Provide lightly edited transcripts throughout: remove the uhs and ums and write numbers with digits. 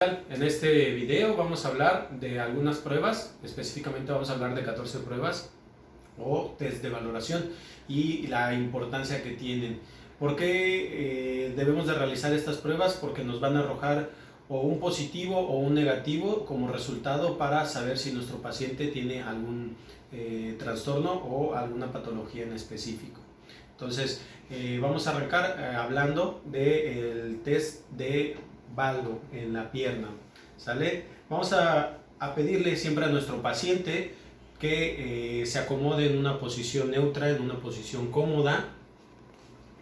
En este video vamos a hablar de algunas pruebas, específicamente vamos a hablar de 14 pruebas o test de valoración y la importancia que tienen. ¿Por qué debemos de realizar estas pruebas? Porque nos van a arrojar o un positivo o un negativo como resultado para saber si nuestro paciente tiene algún trastorno o alguna patología en específico. Entonces, vamos a arrancar hablando del test de valgo en la pierna, ¿sale? Vamos a pedirle siempre a nuestro paciente que se acomode en una posición neutra, en una posición cómoda.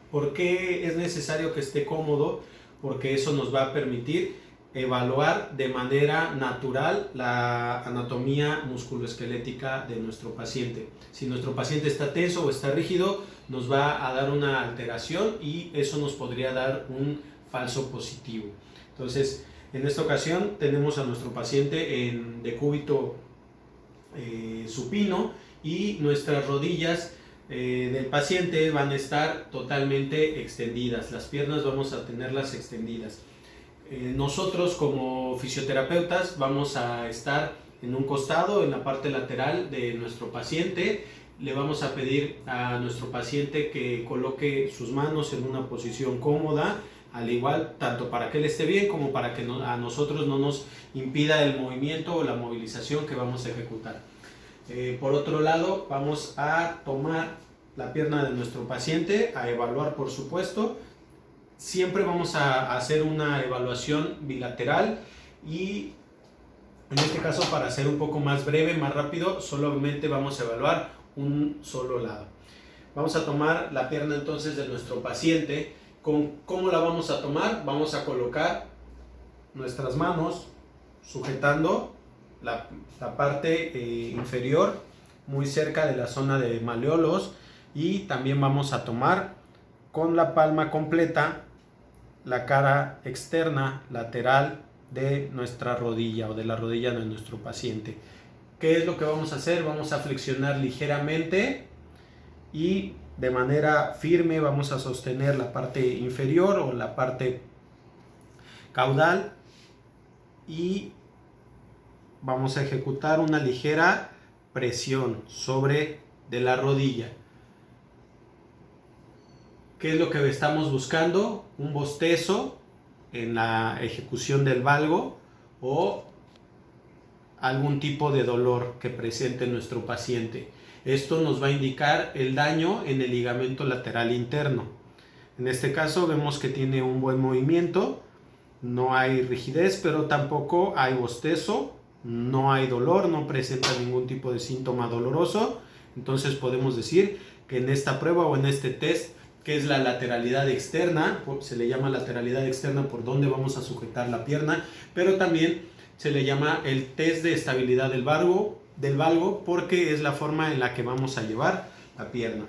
¿Por qué es necesario que esté cómodo? Porque eso nos va a permitir evaluar de manera natural la anatomía musculoesquelética de nuestro paciente. Si nuestro paciente está tenso o está rígido, nos va a dar una alteración y eso nos podría dar un falso positivo. Entonces, en esta ocasión tenemos a nuestro paciente en decúbito supino y nuestras rodillas del paciente van a estar totalmente extendidas. Las piernas vamos a tenerlas extendidas. Nosotros como fisioterapeutas vamos a estar en un costado, en la parte lateral de nuestro paciente. Le vamos a pedir a nuestro paciente que coloque sus manos en una posición cómoda, al igual tanto para que él esté bien como para que a nosotros no nos impida el movimiento o la movilización que vamos a ejecutar. Por otro lado, vamos a tomar la pierna de nuestro paciente, a evaluar por supuesto. Siempre vamos a hacer una evaluación bilateral y en este caso, para ser un poco más breve, más rápido, solamente vamos a evaluar un solo lado. Vamos a tomar la pierna entonces de nuestro paciente. ¿Cómo la vamos a tomar? Vamos a colocar nuestras manos sujetando la parte inferior muy cerca de la zona de maleolos y también vamos a tomar con la palma completa la cara externa lateral de nuestra rodilla o de la rodilla de nuestro paciente. ¿Qué es lo que vamos a hacer? Vamos a flexionar ligeramente y de manera firme vamos a sostener la parte inferior o la parte caudal y vamos a ejecutar una ligera presión sobre de la rodilla. ¿Qué es lo que estamos buscando? Un bostezo en la ejecución del valgo o algún tipo de dolor que presente nuestro paciente. Esto nos va a indicar el daño en el ligamento lateral interno. En este caso vemos que tiene un buen movimiento, no hay rigidez, pero tampoco hay bostezo, no hay dolor, no presenta ningún tipo de síntoma doloroso. Entonces podemos decir que en esta prueba o en este test, que es la lateralidad externa, se le llama lateralidad externa por donde vamos a sujetar la pierna, pero también se le llama el test de estabilidad del valgo porque es la forma en la que vamos a llevar la pierna.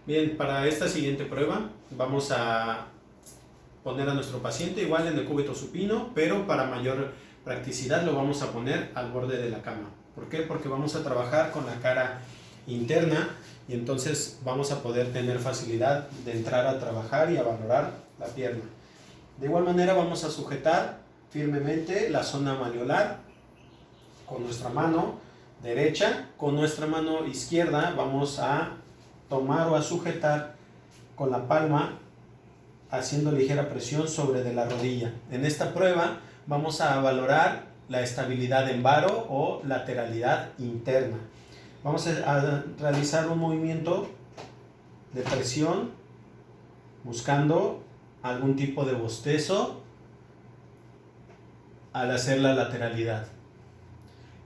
Bien, para esta siguiente prueba vamos a poner a nuestro paciente igual en decúbito supino, pero para mayor practicidad lo vamos a poner al borde de la cama. ¿Por qué? Porque vamos a trabajar con la cara interna y entonces vamos a poder tener facilidad de entrar a trabajar y a valorar la pierna. De igual manera vamos a sujetar firmemente la zona malleolar con nuestra mano derecha. Con nuestra mano izquierda vamos a tomar o a sujetar con la palma haciendo ligera presión sobre de la rodilla. En esta prueba vamos a valorar la estabilidad en varo o lateralidad interna. Vamos a realizar un movimiento de presión buscando algún tipo de bostezo al hacer la lateralidad.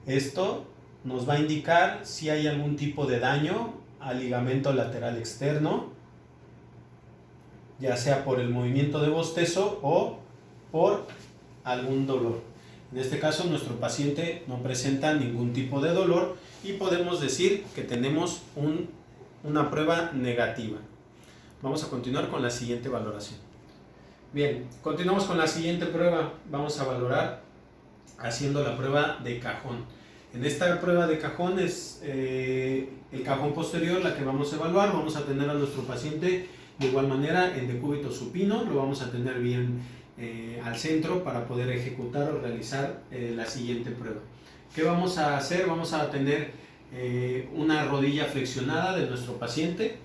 Esto nos va a indicar si hay algún tipo de daño al ligamento lateral externo, ya sea por el movimiento de bostezo o por algún dolor. En este caso nuestro paciente no presenta ningún tipo de dolor y podemos decir que tenemos una prueba negativa. Vamos a continuar con la siguiente valoración. Bien, continuamos con la siguiente prueba. Vamos a valorar haciendo la prueba de cajón. En esta prueba de cajón es el cajón posterior la que vamos a evaluar. Vamos a tener a nuestro paciente De igual manera, en decúbito supino lo vamos a tener bien al centro para poder ejecutar o realizar la siguiente prueba. ¿Qué vamos a hacer? Vamos a tener una rodilla flexionada de nuestro paciente,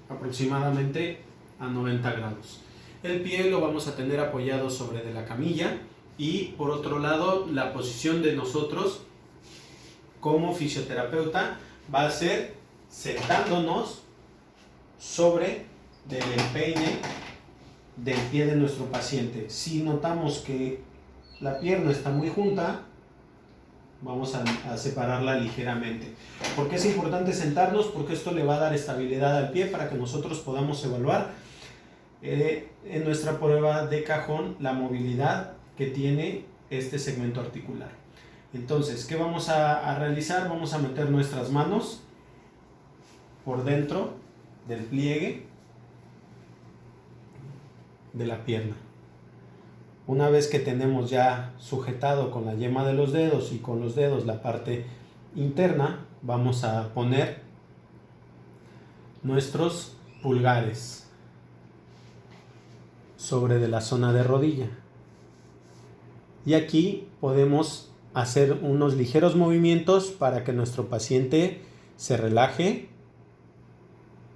aproximadamente a 90 grados. El pie lo vamos a tener apoyado sobre de la camilla y por otro lado la posición de nosotros como fisioterapeuta va a ser sentándonos sobre del empeine del pie de nuestro paciente. Si notamos que la pierna está muy junta, vamos a separarla ligeramente. ¿Por qué es importante sentarnos? Porque esto le va a dar estabilidad al pie para que nosotros podamos evaluar en nuestra prueba de cajón la movilidad que tiene este segmento articular. Entonces, ¿qué vamos a realizar? Vamos a meter nuestras manos por dentro del pliegue de la pierna. Una vez que tenemos ya sujetado con la yema de los dedos y con los dedos la parte interna, vamos a poner nuestros pulgares sobre de la zona de rodilla. Y aquí podemos hacer unos ligeros movimientos para que nuestro paciente se relaje,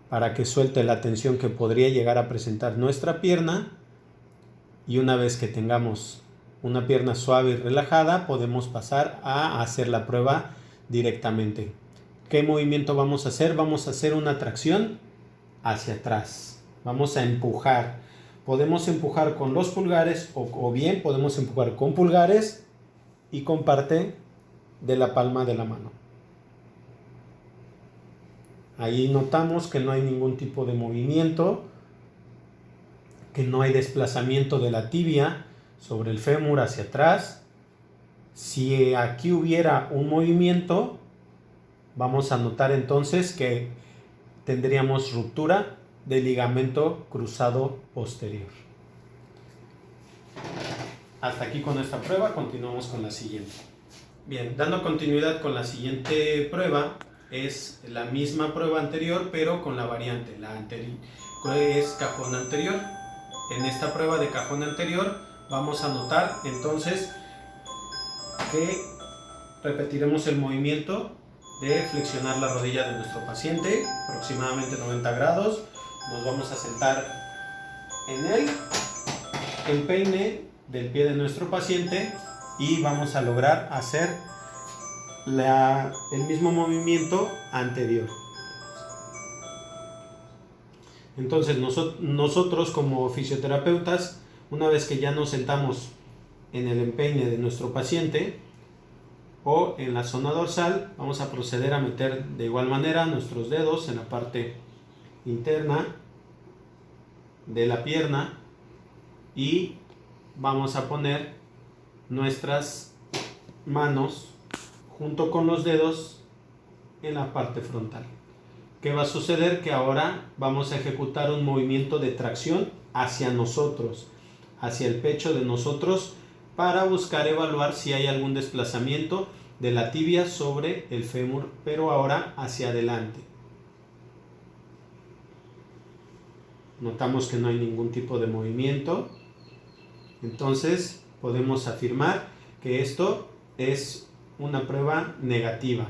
para que suelte la tensión que podría llegar a presentar nuestra pierna. Y una vez que tengamos una pierna suave y relajada, podemos pasar a hacer la prueba directamente. ¿Qué movimiento vamos a hacer? Vamos a hacer una tracción hacia atrás. Vamos a empujar. Podemos empujar con los pulgares o bien podemos empujar con pulgares y con parte de la palma de la mano. Ahí notamos que no hay ningún tipo de movimiento, que no hay desplazamiento de la tibia sobre el fémur hacia atrás. Si aquí hubiera un movimiento, vamos a notar entonces que tendríamos ruptura del ligamento cruzado posterior. Hasta aquí con esta prueba, continuamos con la siguiente. Bien, dando continuidad con la siguiente prueba, es la misma prueba anterior, pero con la variante. La anterior es cajón anterior. En esta prueba de cajón anterior vamos a notar entonces que repetiremos el movimiento de flexionar la rodilla de nuestro paciente, aproximadamente 90 grados. Nos vamos a sentar en el empeine del pie de nuestro paciente y vamos a lograr hacer el mismo movimiento anterior. Entonces nosotros como fisioterapeutas, una vez que ya nos sentamos en el empeine de nuestro paciente o en la zona dorsal, vamos a proceder a meter de igual manera nuestros dedos en la parte interna de la pierna y vamos a poner nuestras manos junto con los dedos en la parte frontal. ¿Qué va a suceder? Que ahora vamos a ejecutar un movimiento de tracción hacia nosotros, hacia el pecho de nosotros, para buscar evaluar si hay algún desplazamiento de la tibia sobre el fémur, pero ahora hacia adelante. Notamos que no hay ningún tipo de movimiento. Entonces podemos afirmar que esto es una prueba negativa.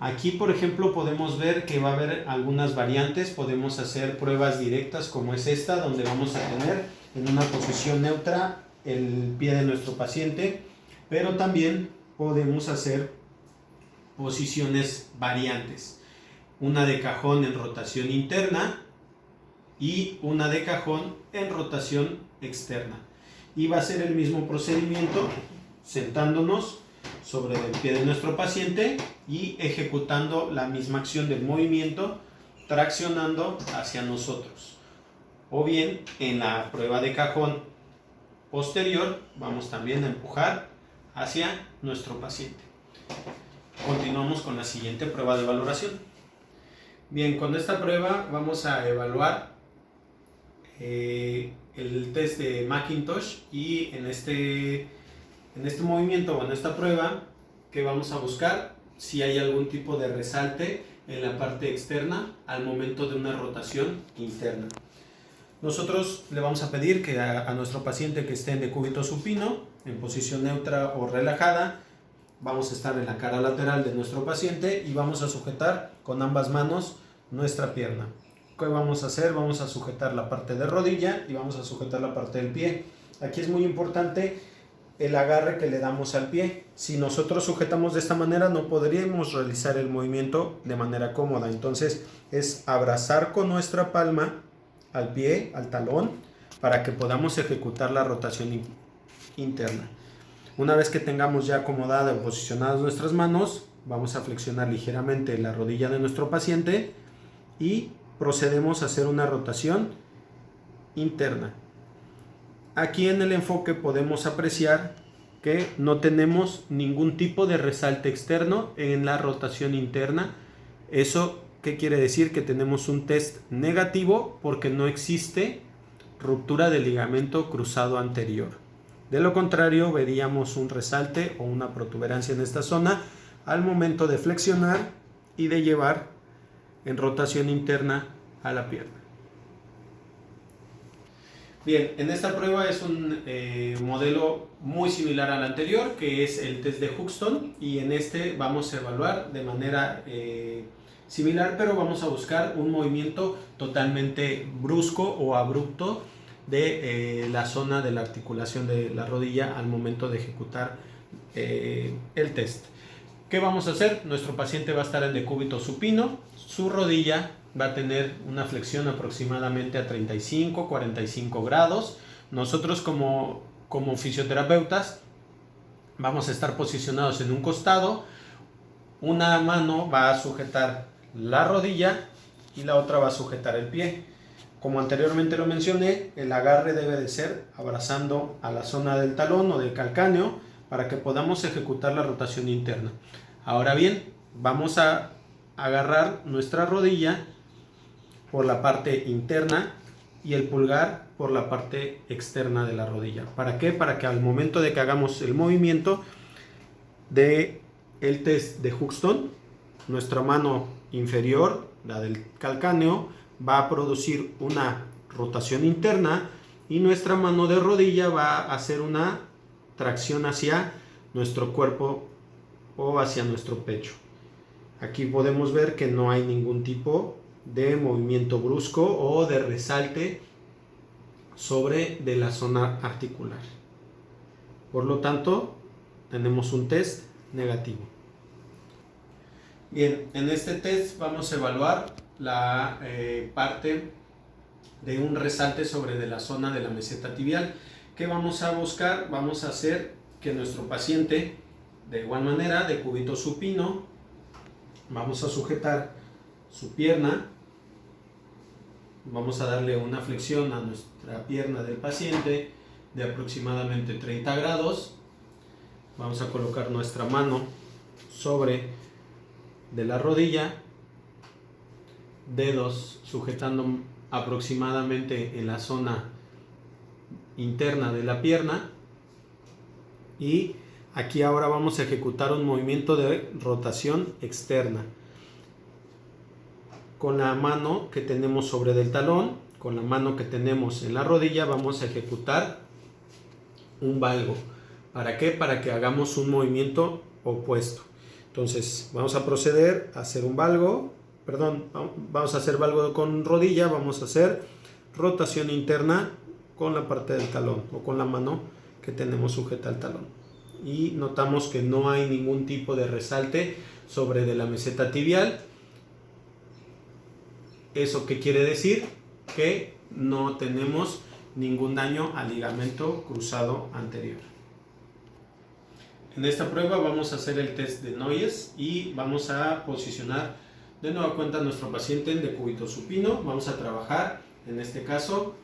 Aquí, por ejemplo, podemos ver que va a haber algunas variantes. Podemos hacer pruebas directas como es esta, donde vamos a tener en una posición neutra el pie de nuestro paciente, pero también podemos hacer posiciones variantes. Una de cajón en rotación interna y una de cajón en rotación externa. Y va a ser el mismo procedimiento, sentándonos sobre el pie de nuestro paciente y ejecutando la misma acción del movimiento, traccionando hacia nosotros. O bien, en la prueba de cajón posterior, vamos también a empujar hacia nuestro paciente. Continuamos con la siguiente prueba de valoración. Bien, con esta prueba vamos a evaluar el test de Mackintosh y en este movimiento o en esta prueba que vamos a buscar si hay algún tipo de resalte en la parte externa al momento de una rotación interna. Nosotros le vamos a pedir que a nuestro paciente que esté en decúbito supino, en posición neutra o relajada, vamos a estar en la cara lateral de nuestro paciente y vamos a sujetar con ambas manos nuestra pierna. ¿Qué vamos a hacer? Vamos a sujetar la parte de rodilla y vamos a sujetar la parte del pie. Aquí es muy importante el agarre que le damos al pie. Si nosotros sujetamos de esta manera no podríamos realizar el movimiento de manera cómoda. Entonces es abrazar con nuestra palma al pie, al talón, para que podamos ejecutar la rotación interna. Una vez que tengamos ya acomodada o posicionadas nuestras manos, vamos a flexionar ligeramente la rodilla de nuestro paciente y procedemos a hacer una rotación interna. Aquí en el enfoque podemos apreciar que no tenemos ningún tipo de resalte externo en la rotación interna. ¿Eso qué quiere decir? Que tenemos un test negativo porque no existe ruptura del ligamento cruzado anterior. De lo contrario, veríamos un resalte o una protuberancia en esta zona al momento de flexionar y de llevar en rotación interna a la pierna. Bien, en esta prueba es un modelo muy similar al anterior, que es el test de Hoxton, y en este vamos a evaluar de manera similar, pero vamos a buscar un movimiento totalmente brusco o abrupto de la zona de la articulación de la rodilla al momento de ejecutar el test. ¿Qué vamos a hacer? Nuestro paciente va a estar en decúbito supino, su rodilla va a tener una flexión aproximadamente a 35-45 grados. Nosotros como fisioterapeutas vamos a estar posicionados en un costado. Una mano va a sujetar la rodilla y la otra va a sujetar el pie. Como anteriormente lo mencioné, el agarre debe de ser abrazando a la zona del talón o del calcáneo para que podamos ejecutar la rotación interna. Ahora bien, vamos a agarrar nuestra rodilla por la parte interna y el pulgar por la parte externa de la rodilla. ¿Para qué? Para que al momento de que hagamos el movimiento de el test de Hoxton, nuestra mano inferior, la del calcáneo, va a producir una rotación interna y nuestra mano de rodilla va a hacer una tracción hacia nuestro cuerpo o hacia nuestro pecho. Aquí podemos ver que no hay ningún tipo de movimiento brusco o de resalte sobre de la zona articular. Por lo tanto, tenemos un test negativo. Bien, en este test vamos a evaluar la parte de un resalte sobre de la zona de la meseta tibial. ¿Qué vamos a buscar? Vamos a hacer que nuestro paciente, de igual manera, de decúbito supino, vamos a sujetar su pierna, vamos a darle una flexión a nuestra pierna del paciente de aproximadamente 30 grados, vamos a colocar nuestra mano sobre de la rodilla, dedos sujetando aproximadamente en la zona interna de la pierna, y aquí ahora vamos a ejecutar un movimiento de rotación externa. Con la mano que tenemos sobre del talón, con la mano que tenemos en la rodilla, vamos a ejecutar un valgo. ¿Para qué? Para que hagamos un movimiento opuesto. Entonces vamos a proceder a hacer un valgo, vamos a hacer valgo con rodilla, vamos a hacer rotación interna con la parte del talón o con la mano que tenemos sujeta al talón. Y notamos que no hay ningún tipo de resalte sobre de la meseta tibial. ¿Eso qué quiere decir? Que no tenemos ningún daño al ligamento cruzado anterior. En esta prueba vamos a hacer el test de Noyes y vamos a posicionar de nueva cuenta a nuestro paciente en decúbito supino. Vamos a trabajar, en este caso,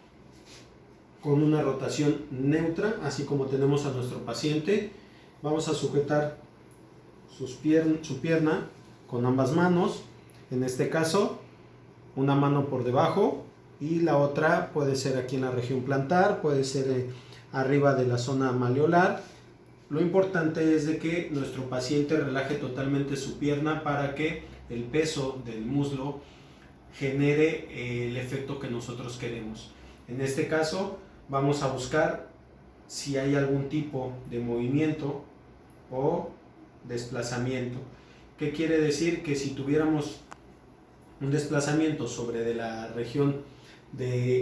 con una rotación neutra, así como tenemos a nuestro paciente. Vamos a sujetar su pierna con ambas manos, en este caso una mano por debajo y la otra puede ser aquí en la región plantar, puede ser arriba de la zona malleolar. Lo importante es de que nuestro paciente relaje totalmente su pierna para que el peso del muslo genere el efecto que nosotros queremos. En este caso vamos a buscar si hay algún tipo de movimiento o desplazamiento. ¿Qué quiere decir? Que si tuviéramos un desplazamiento sobre de la región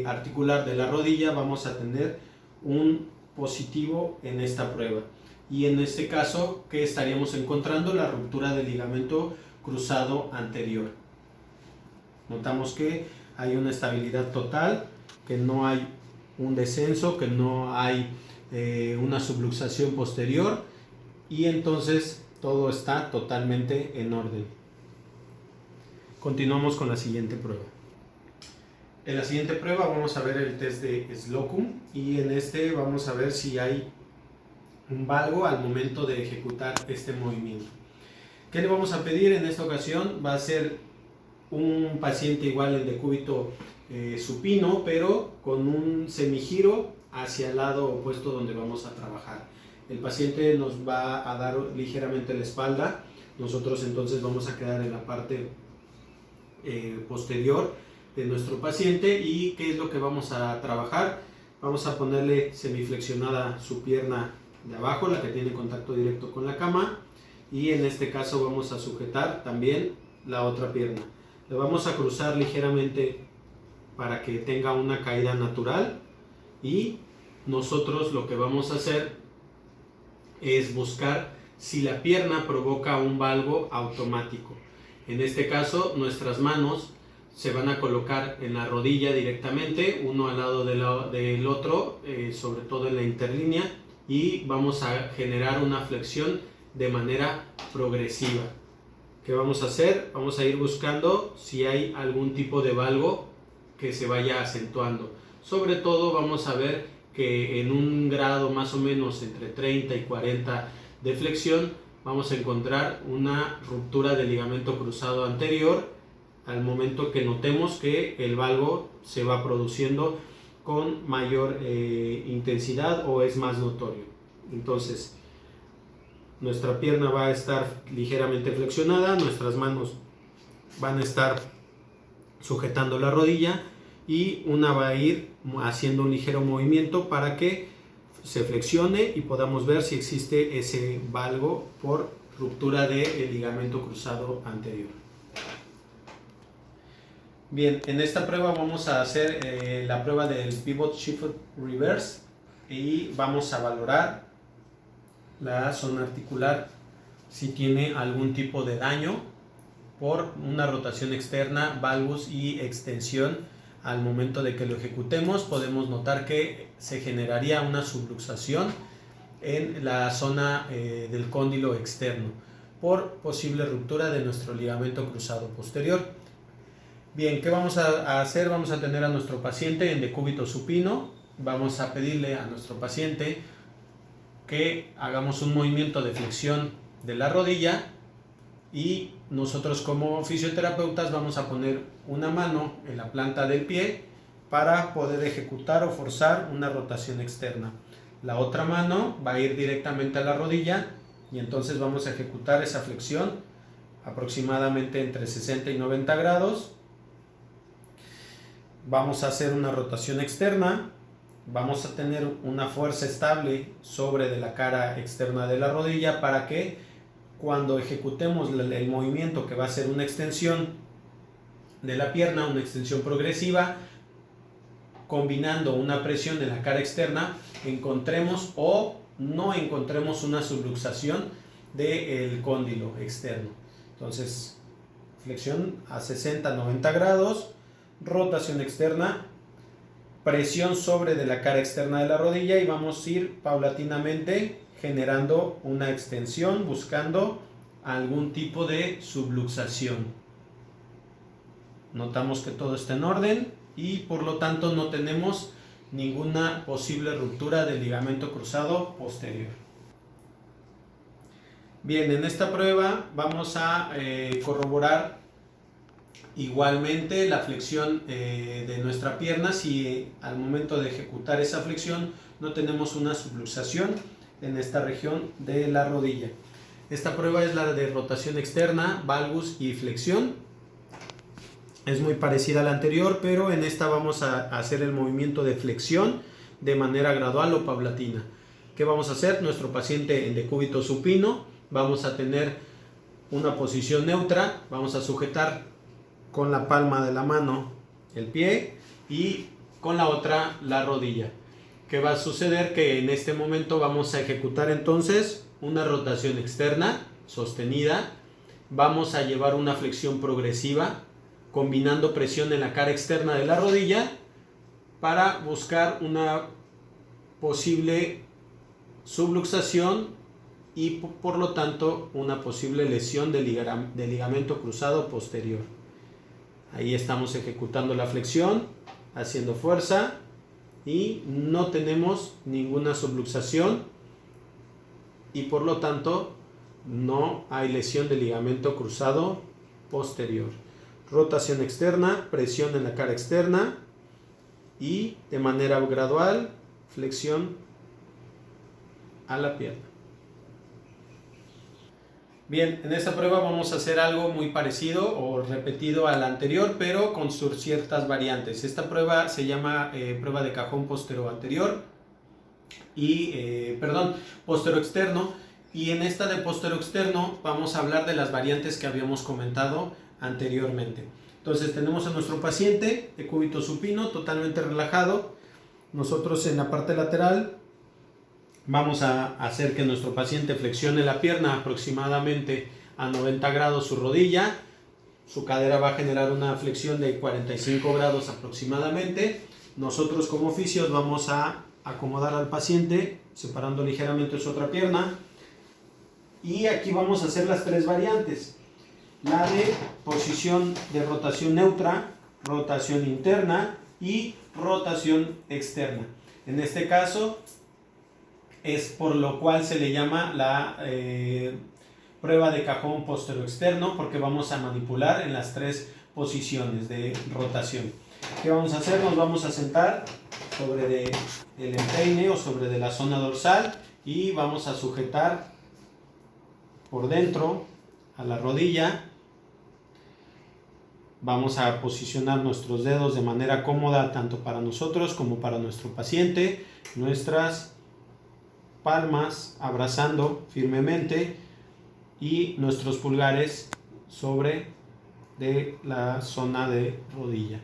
articular de la rodilla, vamos a tener un positivo en esta prueba. Y en este caso, ¿qué estaríamos encontrando? La ruptura del ligamento cruzado anterior. Notamos que hay una estabilidad total, que no hay un descenso, que no hay una subluxación posterior, y entonces todo está totalmente en orden. Continuamos con la siguiente prueba. En la siguiente prueba vamos a ver el test de Slocum, y en este vamos a ver si hay un valgo al momento de ejecutar este movimiento. ¿Qué le vamos a pedir en esta ocasión? Va a ser un paciente igual en decúbito supino, pero con un semigiro hacia el lado opuesto donde vamos a trabajar. El paciente nos va a dar ligeramente la espalda, nosotros entonces vamos a quedar en la parte posterior de nuestro paciente. ¿Y qué es lo que vamos a trabajar? Vamos a ponerle semiflexionada su pierna de abajo, la que tiene contacto directo con la cama, y en este caso vamos a sujetar también la otra pierna. Le vamos a cruzar ligeramente para que tenga una caída natural, y nosotros lo que vamos a hacer es buscar si la pierna provoca un valgo automático. En este caso nuestras manos se van a colocar en la rodilla directamente, uno al lado del otro, sobre todo en la interlínea, y vamos a generar una flexión de manera progresiva. ¿Qué vamos a hacer? Vamos a ir buscando si hay algún tipo de valgo que se vaya acentuando. Sobre todo vamos a ver que en un grado más o menos entre 30 y 40 de flexión vamos a encontrar una ruptura del ligamento cruzado anterior al momento que notemos que el valgo se va produciendo con mayor intensidad o es más notorio. Entonces nuestra pierna va a estar ligeramente flexionada, nuestras manos van a estar sujetando la rodilla, y una va a ir haciendo un ligero movimiento para que se flexione y podamos ver si existe ese valgo por ruptura del ligamento cruzado anterior. Bien, en esta prueba vamos a hacer la prueba del Pivot Shift Reverse, y vamos a valorar la zona articular si tiene algún tipo de daño por una rotación externa, valgus y extensión. Al momento de que lo ejecutemos podemos notar que se generaría una subluxación en la zona del cóndilo externo por posible ruptura de nuestro ligamento cruzado posterior. Bien, ¿qué vamos a hacer? Vamos a tener a nuestro paciente en decúbito supino. Vamos a pedirle a nuestro paciente que hagamos un movimiento de flexión de la rodilla, y nosotros como fisioterapeutas vamos a poner una mano en la planta del pie para poder ejecutar o forzar una rotación externa. La otra mano va a ir directamente a la rodilla, y entonces vamos a ejecutar esa flexión aproximadamente entre 60 y 90 grados. Vamos a hacer una rotación externa, vamos a tener una fuerza estable sobre de la cara externa de la rodilla para que cuando ejecutemos el movimiento, que va a ser una extensión de la pierna, una extensión progresiva, combinando una presión en la cara externa, encontremos o no encontremos una subluxación del cóndilo externo. Entonces, flexión a 60-90 grados, rotación externa, presión sobre de la cara externa de la rodilla, y vamos a ir paulatinamente generando una extensión, buscando algún tipo de subluxación. Notamos que todo está en orden y por lo tanto no tenemos ninguna posible ruptura del ligamento cruzado posterior. Bien, en esta prueba vamos a corroborar igualmente la flexión de nuestra pierna si al momento de ejecutar esa flexión no tenemos una subluxación en esta región de la rodilla. Esta prueba es la de rotación externa, valgus y flexión. Es muy parecida a la anterior, pero en esta vamos a hacer el movimiento de flexión de manera gradual o paulatina. ¿Qué vamos a hacer? Nuestro paciente en decúbito supino, vamos a tener una posición neutra, vamos a sujetar con la palma de la mano el pie y con la otra la rodilla. ¿Qué va a suceder? Que en este momento vamos a ejecutar entonces una rotación externa sostenida, vamos a llevar una flexión progresiva combinando presión en la cara externa de la rodilla para buscar una posible subluxación y por lo tanto una posible lesión del ligamento cruzado posterior. Ahí estamos ejecutando la flexión, haciendo fuerza y no tenemos ninguna subluxación y por lo tanto no hay lesión del ligamento cruzado posterior. Rotación externa, presión en la cara externa y de manera gradual flexión a la pierna. Bien, en esta prueba vamos a hacer algo muy parecido o repetido a la anterior, pero con sus ciertas variantes. Esta prueba se llama prueba de cajón postero-anterior y, postero-externo. Y en esta de postero-externo vamos a hablar de las variantes que habíamos comentado anteriormente. Entonces tenemos a nuestro paciente de cúbito supino totalmente relajado. Nosotros en la parte lateral vamos a hacer que nuestro paciente flexione la pierna aproximadamente a 90 grados su rodilla. Su cadera va a generar una flexión de 45 grados aproximadamente. Nosotros como fisios vamos a acomodar al paciente separando ligeramente su otra pierna. Y aquí vamos a hacer las tres variantes. La de posición de rotación neutra, rotación interna y rotación externa. En este caso es por lo cual se le llama la prueba de cajón postero-externo, porque vamos a manipular en las tres posiciones de rotación. ¿Qué vamos a hacer? Nos vamos a sentar sobre el empeine o sobre de la zona dorsal y vamos a sujetar por dentro a la rodilla. Vamos a posicionar nuestros dedos de manera cómoda tanto para nosotros como para nuestro paciente. Nuestras palmas abrazando firmemente y nuestros pulgares sobre de la zona de rodilla.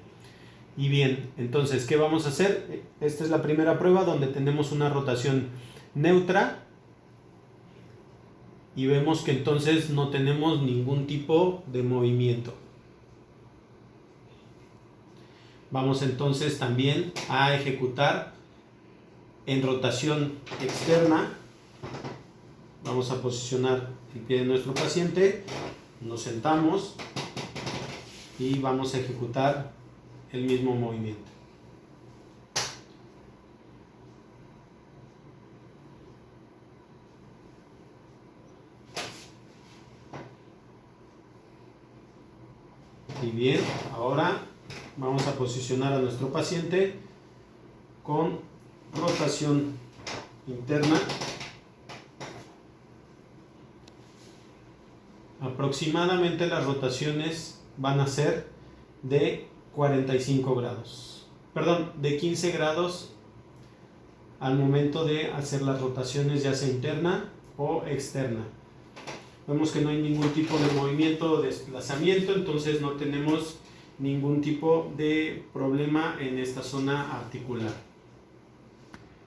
Y bien, entonces, ¿qué vamos a hacer? Esta es la primera prueba donde tenemos una rotación neutra y vemos que entonces no tenemos ningún tipo de movimiento. Vamos entonces también a ejecutar en rotación externa. Vamos a posicionar el pie de nuestro paciente, nos sentamos y vamos a ejecutar el mismo movimiento. Y bien, ahora vamos a posicionar a nuestro paciente con rotación interna. Aproximadamente las rotaciones van a ser de 45 grados. Perdón, de 15 grados al momento de hacer las rotaciones, ya sea interna o externa. Vemos que no hay ningún tipo de movimiento o desplazamiento, entonces no tenemos ningún tipo de problema en esta zona articular.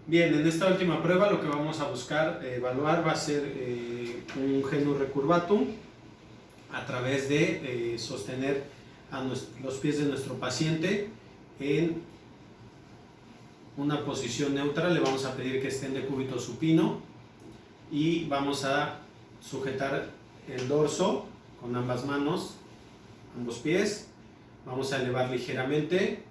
Bien, en esta última prueba lo que vamos a buscar evaluar va a ser un genu recurvatum a través de sostener a los pies de nuestro paciente en una posición neutra. Le vamos a pedir que esté en decúbito supino y vamos a sujetar el dorso con ambas manos, ambos pies. Vamos a elevar ligeramente,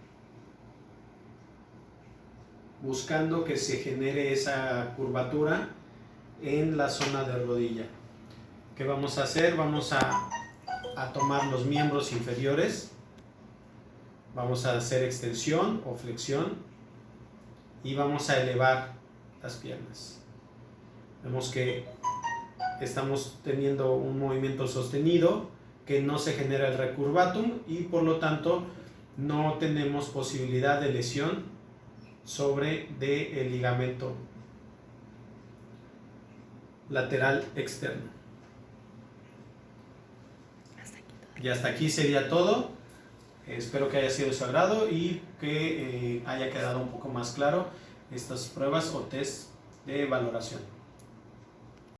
buscando que se genere esa curvatura en la zona de rodilla. ¿Qué vamos a hacer? Vamos a tomar los miembros inferiores, vamos a hacer extensión o flexión y vamos a elevar las piernas. Vemos que estamos teniendo un movimiento sostenido, que no se genera el recurvatum y por lo tanto no tenemos posibilidad de lesión sobre el ligamento lateral externo. Y hasta aquí sería todo. Espero que haya sido de su agrado y que haya quedado un poco más claro estas pruebas o test de valoración.